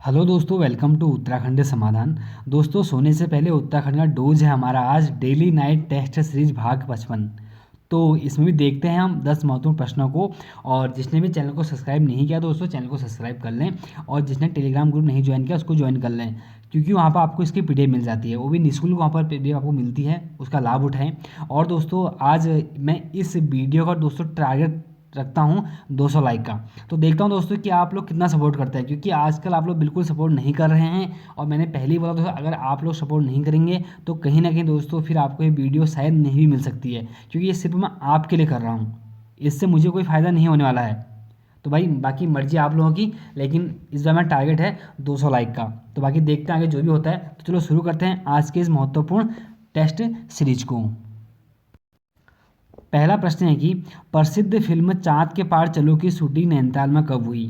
Hello दोस्तों, welcome to Uttarakhand समाधान। दोस्तों, सोने से पहले उत्तराखंड का डोज है हमारा आज डेली नाइट टेस्ट सीरीज भाग 55। तो इसमें भी देखते हैं हम 10 महत्वपूर्ण प्रश्नों को। और जिसने भी चैनल को सब्सक्राइब नहीं किया दोस्तों, चैनल को सब्सक्राइब कर लें। और जिसने टेलीग्राम ग्रुप नहीं ज्वाइन किया उसको ज्वाइन कर लें, क्योंकि वहाँ पर आपको इसकी पीडीएफ मिल जाती है, वो भी निःशुल्क वहाँ पर पीडीएफ आपको मिलती है, उसका लाभ उठाएं। और दोस्तों, आज मैं इस वीडियो का दोस्तों टारगेट रखता हूँ 200 लाइक का। तो देखता हूँ दोस्तों कि आप लोग कितना सपोर्ट करते हैं, क्योंकि आजकल आप लोग बिल्कुल सपोर्ट नहीं कर रहे हैं। और मैंने पहले ही बोला दोस्तों, अगर आप लोग सपोर्ट नहीं करेंगे तो कहीं ना कहीं दोस्तों फिर आपको ये वीडियो शायद नहीं भी मिल सकती है, क्योंकि ये सिर्फ मैं आपके लिए कर रहा हूँ, इससे मुझे कोई फ़ायदा नहीं होने वाला है। तो भाई बाकी मर्जी आप लोगों की, लेकिन इस बार मेरा टारगेट है 200 लाइक का। तो बाकी देखते हैं आगे जो भी होता है। तो चलो शुरू करते हैं आज के इस महत्वपूर्ण टेस्ट सीरीज को। पहला प्रश्न है कि प्रसिद्ध फिल्म चाँद के पार चलो की शूटिंग नैनीताल में कब हुई।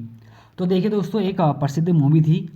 तो देखिए दोस्तों, एक प्रसिद्ध मूवी थी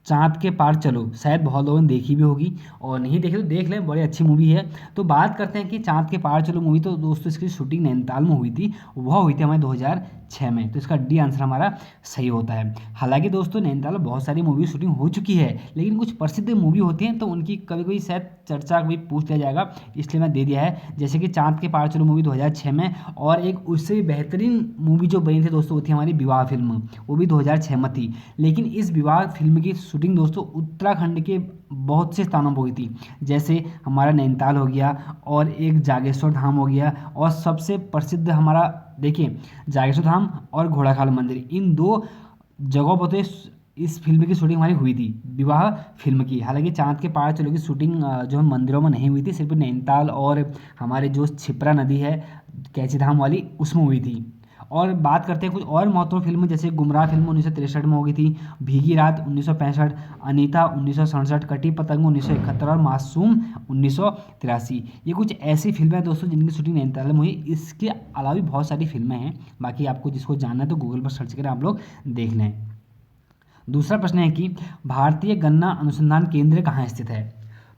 चाँद के पार चलो, शायद बहुत लोगों ने देखी भी होगी, और नहीं देखी तो देख लें, बड़ी अच्छी मूवी है। तो बात करते हैं कि चाँद के पार चलो मूवी, तो दोस्तों इसकी शूटिंग नैनीताल में हुई थी। वह हुई थी हमारे 2006 में। तो इसका डी आंसर हमारा सही होता है। हालांकि दोस्तों नैनीताल में बहुत सारी मूवी शूटिंग हो चुकी है, लेकिन कुछ प्रसिद्ध मूवी होती हैं तो उनकी कभी कभी शायद चर्चा कभी पूछ लिया जाएगा, इसलिए मैं दे दिया है। जैसे कि चाँद के पार चलो मूवी 2006 में, और एक उससे भी बेहतरीन मूवी जो बनी थी दोस्तों वो थी हमारी विवाह फिल्म, वो भी 2006 में थी। लेकिन इस विवाह फिल्म की शूटिंग दोस्तों उत्तराखंड के बहुत से स्थानों पर हुई थी, जैसे हमारा नैनीताल हो गया, और एक जागेश्वर धाम हो गया, और सबसे प्रसिद्ध हमारा देखिए जागेश्वर धाम और घोड़ाखाल मंदिर, इन दो जगहों पर तो इस फिल्म की शूटिंग हमारी हुई थी, विवाह फिल्म की। हालांकि चाँद के पार चलो की शूटिंग जो है मंदिरों में नहीं हुई थी, सिर्फ नैनीताल और हमारे जो छिपरा नदी है कैची धाम वाली, उसमें हुई थी। और बात करते हैं कुछ और महत्वपूर्ण फिल्म, जैसे गुमराह फिल्म 1963 में हो गई थी, भीगी रात 1965, अनीता 1967, कटी पतंग 1971 और मासूम 1983। ये कुछ ऐसी फिल्में हैं दोस्तों जिनकी शूटिंग नैनीताल में हुई। इसके अलावा भी बहुत सारी फिल्में हैं, बाकी आपको जिसको जानना है तो गूगल पर सर्च करें, आप लोग देख लें। दूसरा प्रश्न है कि भारतीय गन्ना अनुसंधान केंद्र कहाँ स्थित है।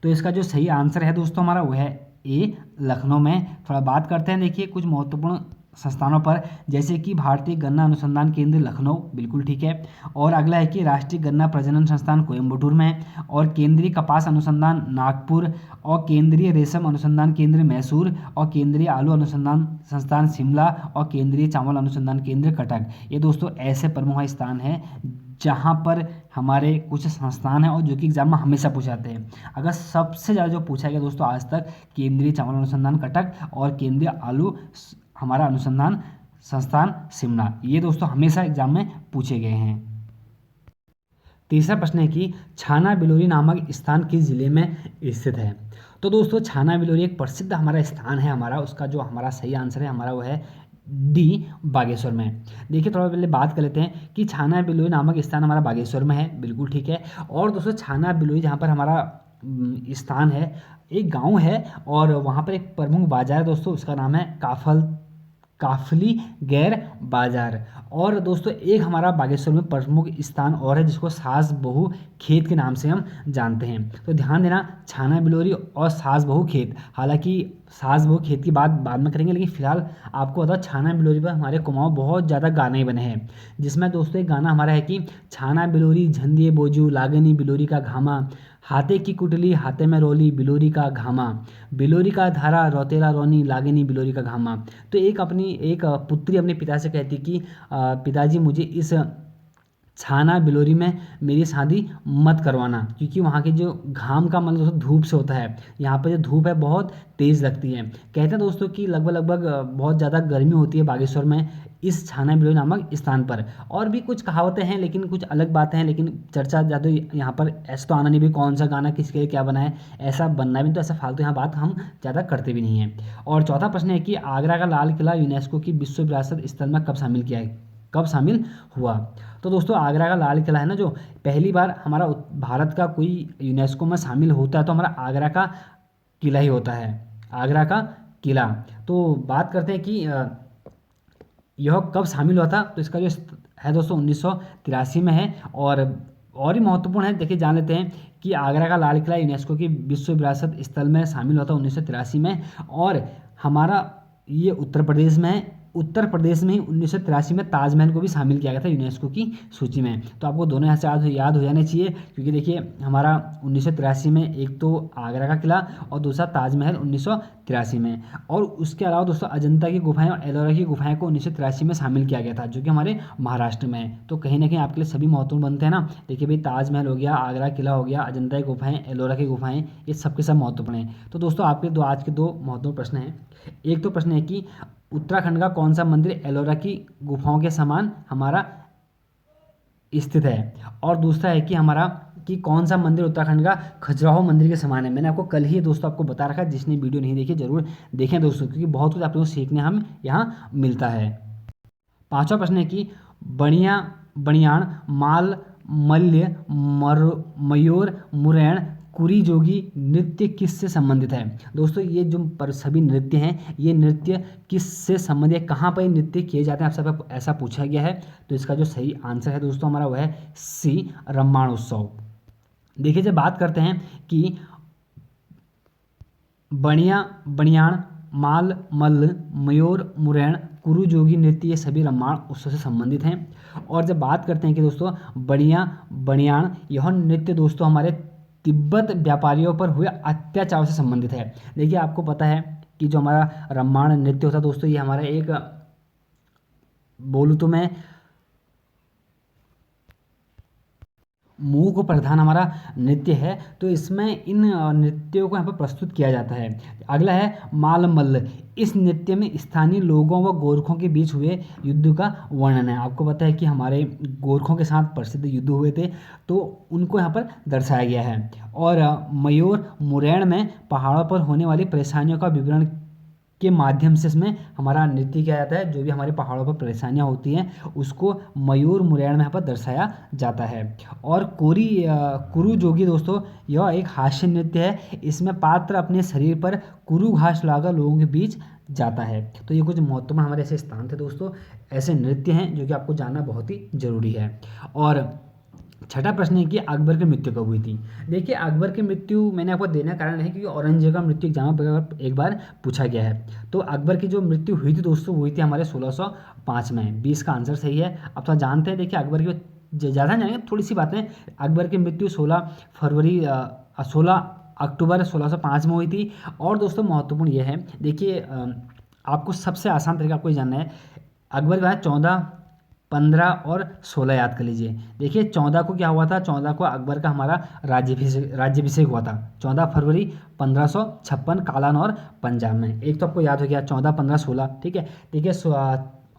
तो इसका जो सही आंसर है दोस्तों हमारा वो है ए, लखनऊ में। थोड़ा बात करते हैं, देखिए कुछ महत्वपूर्ण संस्थानों पर, जैसे कि भारतीय गन्ना अनुसंधान केंद्र लखनऊ, बिल्कुल ठीक है। और अगला है कि राष्ट्रीय गन्ना प्रजनन संस्थान कोयम्बटूर में है, और केंद्रीय कपास अनुसंधान नागपुर, और केंद्रीय रेशम अनुसंधान केंद्र मैसूर, और केंद्रीय आलू अनुसंधान संस्थान शिमला, और केंद्रीय चावल अनुसंधान केंद्र कटक। ये दोस्तों ऐसे प्रमुख स्थान हैं जहाँ पर हमारे कुछ संस्थान हैं और जो कि एग्जाम में हमेशा पूछे जाते हैं। अगर सबसे ज़्यादा जो पूछा गया दोस्तों आज तक, केंद्रीय चावल अनुसंधान कटक और केंद्रीय आलू हमारा अनुसंधान संस्थान शिमला, ये दोस्तों हमेशा एग्जाम में पूछे गए हैं। तीसरा प्रश्न है कि छाना बिलोरी नामक स्थान किस जिले में स्थित है। तो दोस्तों छाना बिलोरी एक प्रसिद्ध हमारा स्थान है हमारा, उसका जो हमारा सही आंसर है हमारा वो है डी, बागेश्वर में। देखिए थोड़ा पहले बात कर लेते हैं कि छाना बिलोई नामक स्थान हमारा बागेश्वर में है, बिल्कुल ठीक है। और दोस्तों छाना बिलोई जहाँ पर हमारा स्थान है, एक गांव है, और वहाँ पर एक प्रमुख बाजार है दोस्तों, उसका नाम है काफली गैर बाजार। और दोस्तों एक हमारा बागेश्वर में प्रमुख स्थान और है, जिसको सास बहू खेत के नाम से हम जानते हैं। तो ध्यान देना, छाना बिलोरी और सास बहू खेत। हालांकि सास बहू खेत की बात बाद में करेंगे, लेकिन फिलहाल आपको बताओ छाना बिलोरी पर हमारे कुमाऊँ बहुत ज़्यादा गाने बने हैं, जिसमें दोस्तों एक गाना हमारा है कि छाना बिलोरी झंडिए बोजू लागनी बिलोरी का घामा, हाथे की कुटली हाथे में रोली बिलोरी का घामा, बिलोरी का धारा रौतेला रोनी लागनी बिलोरी का घामा। तो एक पुत्री अपने पिता से कहती कि पिताजी मुझे इस छाना बिलोरी में मेरी शादी मत करवाना, क्योंकि वहाँ के जो घाम का मतलब दोस्तों धूप से होता है, यहाँ पर जो धूप है बहुत तेज़ लगती है। कहते हैं दोस्तों कि लगभग लगभग बहुत ज़्यादा गर्मी होती है बागेश्वर में इस छाना बिलोरी नामक स्थान पर। और भी कुछ कहावतें हैं, लेकिन कुछ अलग बातें हैं, लेकिन चर्चा ज़्यादा यहाँ पर ऐसा तो आना नहीं भी कौन सा गाना किसके लिए क्या बना है, ऐसा बनना भी तो ऐसा फालतू यहाँ बात हम ज़्यादा करते भी नहीं हैं। और चौथा प्रश्न है कि आगरा का लाल किला यूनेस्को की विश्व विरासत स्थल में कब शामिल किया है, कब शामिल हुआ। तो दोस्तों आगरा का लाल किला है ना, जो पहली बार हमारा भारत का कोई यूनेस्को में शामिल होता है तो हमारा आगरा का किला ही होता है, आगरा का किला। तो बात करते हैं कि यह कब शामिल हुआ था। तो इसका जो है दोस्तों 1983 में है। और भी महत्वपूर्ण है, देखिए जान लेते हैं कि आगरा का लाल किला यूनेस्को की विश्व विरासत स्थल में शामिल हुआ था 1983 में। और हमारा ये उत्तर प्रदेश में है, उत्तर प्रदेश में ही 1983 में ताजमहल को भी शामिल किया गया था यूनेस्को की सूची में। तो आपको दोनों यहाँ से याद हो जाने चाहिए, क्योंकि देखिए हमारा 1983 में एक तो आगरा का किला और दूसरा ताजमहल 1983 में। और उसके अलावा दोस्तों अजंता की गुफाएं और एलोरा की गुफाएं को 1983 में शामिल किया गया था, जो कि हमारे महाराष्ट्र में है। तो कहीं ना कहीं आपके लिए सभी महत्वपूर्ण बनते हैं ना। देखिए भाई, ताजमहल हो गया, आगरा किला हो गया, अजंता की गुफाएं, एलोरा की गुफाएं, ये सबके सब महत्वपूर्ण हैं। तो दोस्तों आपके आज के दो महत्वपूर्ण प्रश्न हैं। एक तो प्रश्न है कि उत्तराखंड का कौन सा मंदिर एलोरा की गुफाओं के समान हमारा स्थित है, और दूसरा है कि हमारा कि कौन सा मंदिर उत्तराखंड का खजुराहो मंदिर के समान है। मैंने आपको कल ही दोस्तों आपको बता रखा है, जिसने वीडियो नहीं देखी जरूर देखें दोस्तों, क्योंकि बहुत कुछ आप लोगों को सीखने हम यहाँ मिलता है। पांचवा प्रश्न है कि बनियान माल मल्य मयूर मुरैण कुरी जोगी नृत्य किससे संबंधित है। दोस्तों ये जो सभी नृत्य हैं, ये नृत्य किससे संबंधित है, कहाँ पर नृत्य किए जाते हैं, आप सब ऐसा पूछा गया है। तो इसका जो सही आंसर है दोस्तों हमारा वह है सी, रामायणोत्सव। देखिए जब बात करते हैं कि बनियान माल मल्ल मयूर मुरैण कुरु जोगी नृत्य, ये सभी रामायण उत्सव से संबंधित हैं। और जब बात करते हैं कि दोस्तों बनियान यह नृत्य दोस्तों हमारे तिब्बत व्यापारियों पर हुए अत्याचार से संबंधित है। देखिए आपको पता है कि जो हमारा रामायण नृत्य होता है दोस्तों, ये हमारा एक बोलूँ तो मैं मूक प्रधान हमारा नृत्य है। तो इसमें इन नृत्यों को यहाँ पर प्रस्तुत किया जाता है। अगला है मालमल्ल। इस नृत्य में स्थानीय लोगों व गोरखों के बीच हुए युद्ध का वर्णन है। आपको पता है कि हमारे गोरखों के साथ प्रसिद्ध युद्ध हुए थे, तो उनको यहाँ पर दर्शाया गया है। और मयूर मुरैण में पहाड़ों पर होने वाली परेशानियों का विवरण के माध्यम से इसमें हमारा नृत्य किया जाता है। जो भी हमारे पहाड़ों पर परेशानियां होती हैं उसको मयूर मुरैण में यहाँ पर दर्शाया जाता है। और कुरु जोगी दोस्तों यह एक हास्य नृत्य है। इसमें पात्र अपने शरीर पर कुरु घास लाकर लोगों के बीच जाता है। तो ये कुछ महत्वपूर्ण हमारे ऐसे स्थान थे दोस्तों, ऐसे नृत्य हैं जो कि आपको जानना बहुत ही जरूरी है। और छठा प्रश्न है कि अकबर की मृत्यु कब हुई थी। देखिए अकबर की मृत्यु मैंने आपको देने का कारण है क्योंकि औरंगजेब का मृत्यु एग्जाम पर एक बार पूछा गया है। तो अकबर की जो मृत्यु हुई थी दोस्तों हुई थी हमारे 1605 में। 20 का आंसर सही है। अब तो जानते हैं, देखिए अकबर की ज़्यादा जानेंगे थोड़ी सी बातें। अकबर की मृत्यु 16 अक्टूबर 1605 में हुई थी। और दोस्तों महत्वपूर्ण यह है, देखिए आपको सबसे आसान तरीका आपको जानना है। अकबर के बाद 14, 15 और 16 याद कर लीजिए। देखिए 14 को क्या हुआ था, 14 को अकबर का हमारा राज्याभिषेक हुआ था 14 फरवरी 1556 कालान और पंजाब में। एक तो आपको याद हो गया 14, 15, 16, ठीक है। देखिए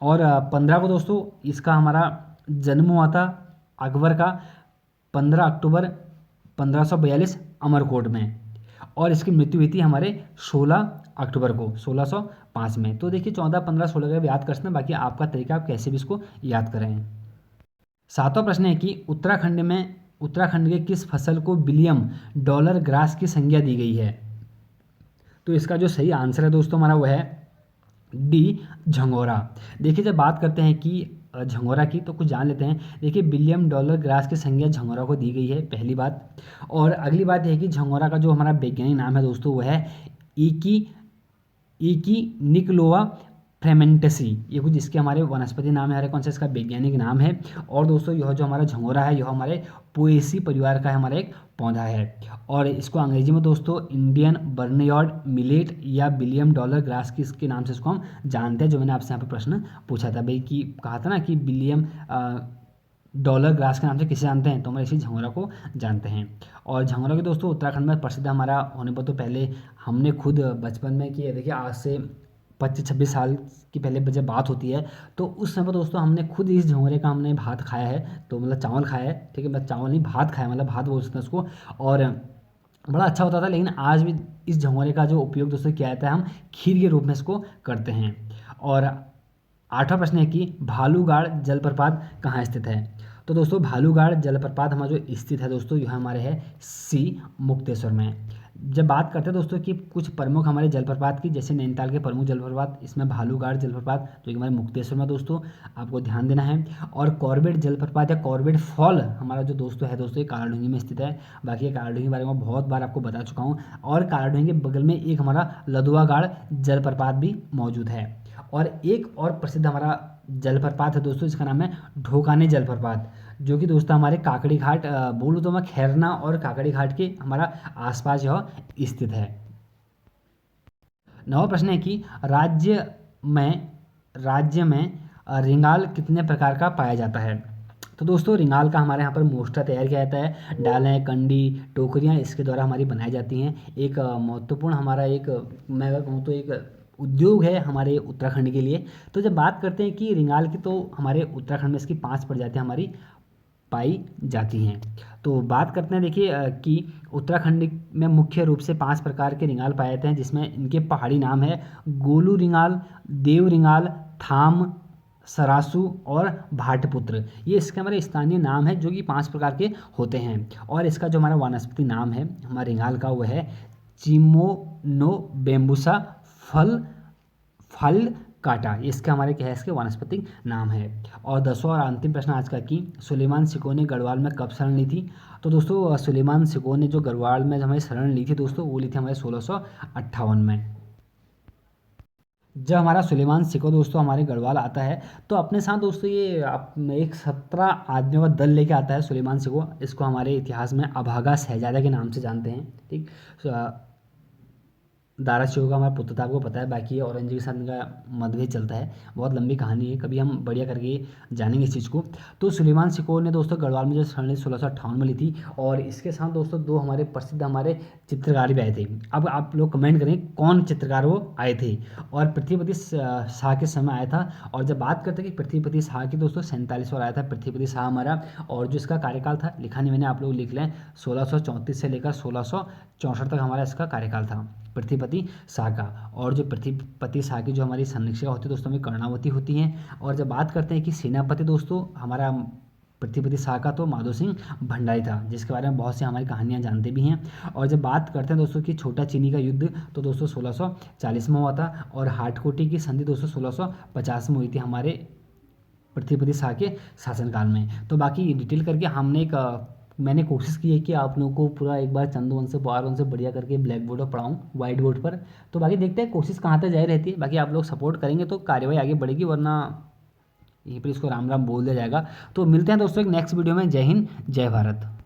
और 15 को दोस्तों इसका हमारा जन्म हुआ था अकबर का 15 अक्टूबर 1542 अमरकोट में। और इसकी मृत्यु हुई थी हमारे 16 अक्टूबर को 1605 में। तो देखिए 14, 15, 16 का याद कर सकते हैं, बाकी आपका तरीका आप कैसे भी इसको याद करें। सातवां प्रश्न है कि उत्तराखंड के किस फसल को बिलियम डॉलर ग्रास की संज्ञा दी गई है। तो इसका जो सही आंसर है दोस्तों हमारा वह है डी, झंगोरा। देखिए जब बात करते हैं कि झंगोरा की तो कुछ जान लेते हैं। देखिए बिलियम डॉलर ग्रास की संज्ञा झंगोरा को दी गई है, पहली बात। और अगली बात यह है कि झंगोरा का जो हमारा वैज्ञानिक नाम है दोस्तों वह है इकी निकलोवा फ्रेमेंटेसी। ये कुछ इसके हमारे वनस्पति नाम है, हमारे कौन सा इसका वैज्ञानिक नाम है। और दोस्तों यह जो हमारा झंगोरा है यह हमारे पोएसी परिवार का हमारा एक पौधा है। और इसको अंग्रेजी में दोस्तों इंडियन बर्नयार्ड मिलेट या बिलियम डॉलर ग्रास की इसके नाम से इसको हम जानते हैं। जो मैंने आपसे यहाँ पर प्रश्न पूछा था भाई कि कहा था ना कि बिलियम डॉलर ग्रास के नाम से किसे जानते हैं, तो हमारे इसी झंगोरा को जानते हैं। और झंगोरा के दोस्तों उत्तराखंड में प्रसिद्ध हमारा होने पर तो पहले हमने खुद बचपन में किया। देखिए आज से 25-26 साल की पहले जब बात होती है तो उस समय दोस्तों हमने खुद इस झंगोरे का हमने भात खाया है। तो मतलब चावल खाया है, ठीक है, मतलब चावल नहीं भात खाया, मतलब भात बोल सकते हैं उसको। और बड़ा अच्छा होता था। लेकिन आज भी इस झंगोरे का जो उपयोग दोस्तों किया जाता है, हम खीर के रूप में इसको करते हैं। और आठवां प्रश्न है कि भालूगाड़ जलप्रपात कहाँ स्थित है। तो दोस्तों भालूगाड़ जलप्रपात हमारा जो स्थित है दोस्तों यह हमारे है सी, मुक्तेश्वर में। जब बात करते हैं दोस्तों कि कुछ प्रमुख हमारे जलप्रपात की, जैसे नैनीताल के प्रमुख जलप्रपात, इसमें भालूगाड़ जलप्रपात जो कि हमारे मुक्तेश्वर में दोस्तों आपको ध्यान देना है। और कॉर्बेट जलप्रपात या कॉर्बेट फॉल हमारा जो दोस्तों है दोस्तों ये कालाढूंगी में स्थित है। बाकी ये कालाढूंगी के बारे में बहुत बार आपको बता चुका हूँ। और कालाढूंगी के बगल में एक हमारा लदुआगाड़ जलप्रपात भी मौजूद है। और एक और प्रसिद्ध हमारा जलप्रपात है दोस्तों, इसका नाम है ढोकाने जलप्रपात, जो कि दोस्तों हमारे काकड़ी घाट बोलूँ तो मैं खैरना और काकड़ी घाट के हमारा आसपास यह स्थित है। नवा प्रश्न है कि राज्य में रिंगाल कितने प्रकार का पाया जाता है। तो दोस्तों रिंगाल का हमारे यहाँ पर मोस्टा तैयार किया जाता है, डालें, कंडी, टोकरियाँ इसके द्वारा हमारी बनाई जाती हैं। एक महत्वपूर्ण हमारा एक मैं अगर कहूँ तो एक उद्योग है हमारे उत्तराखंड के लिए। तो जब बात करते हैं कि रिंगाल की, तो हमारे उत्तराखंड में इसकी 5 प्रजातियाँ हमारी पाई जाती हैं। तो बात करते हैं देखिए कि उत्तराखंड में मुख्य रूप से 5 प्रकार के रिंगाल पाए जाते हैं, जिसमें इनके पहाड़ी नाम है गोलू रिंगाल, देव रिंगाल, थाम, सरासू और भाटपुत्र। ये इसके हमारे स्थानीय नाम है जो कि 5 प्रकार के होते हैं। और इसका जो हमारा वानस्पतिक नाम है हमारे रिंगाल का, वो है चिमोनो बेम्बुसा फल फल काटा। ये इसका हमारे क्या है, इसके वानस्पतिक नाम है। और 10वां और अंतिम प्रश्न आज का कि सुलेमान सिकोह ने गढ़वाल में कब शरण ली थी। तो दोस्तों सुलेमान सिकोह ने जो गढ़वाल में हमारी शरण ली थी दोस्तों, वो ली थी हमारे 1658 में। जब हमारा सुलेमान सिकोह दोस्तों हमारे गढ़वाल आता है, तो अपने साथ दोस्तों ये एक 17 आदमियों का दल लेके आता है सुलेमान सिकोह। इसको हमारे इतिहास में अभागा शहजादा के नाम से जानते हैं, ठीक। दारा सिंह का हमारा पुत्र था, आपको पता है। बाकी ये औरंगजेब के साथ इनका मतभेद चलता है, बहुत लंबी कहानी है, कभी हम बढ़िया करके जानेंगे इस चीज़ को। तो सुलेमान सिकोह ने दोस्तों गढ़वाल में जो शरण 1658 में ली थी, और इसके साथ दोस्तों 2 हमारे प्रसिद्ध हमारे चित्रकार भी आए थे। अब आप लोग कमेंट करें कौन चित्रकार वो आए थे। और पृथ्वीपति शाह के समय आया था। और जब बात करते हैं कि पृथ्वीपति शाह की दोस्तों 47वां आया था पृथ्वीपति शाह हमारा। और जो इसका कार्यकाल था, लिखा नहीं मैंने, आप लोग लिख लें, 1634 से लेकर 1664 तक हमारा इसका कार्यकाल था पृथ्वीपति शाह का। और जो पृथ्वीपति शाह की जो हमारी समीक्षा होती है दोस्तों हमें कर्णावती होती हैं। और जब बात करते हैं कि सेनापति दोस्तों हमारा पृथ्वीपति शाह का, तो माधो सिंह भंडारी था, जिसके बारे में बहुत सी हमारी कहानियाँ जानते भी हैं। और जब बात करते हैं दोस्तों कि छोटा चीनी का युद्ध, तो दोस्तों 1640 में हुआ था। और हाटकोटी की संधि दोस्तों 1650 में हुई थी हमारे पृथ्वीपति शाह के शासनकाल में। तो बाकी डिटेल करके हमने मैंने कोशिश की है कि आप लोगों को पूरा एक बार चंदू वंश से पवार वंश से बढ़िया करके ब्लैक बोर्ड पर पढ़ाऊँ, व्हाइट बोर्ड पर। तो बाकी देखते हैं कोशिश कहाँ तक जारी रहती है। बाकी आप लोग सपोर्ट करेंगे तो कार्यवाही आगे बढ़ेगी, वरना यहीं पर इसको राम राम बोल दिया जाएगा। तो मिलते हैं दोस्तों एक नेक्स्ट वीडियो में। जय हिंद, जय भारत।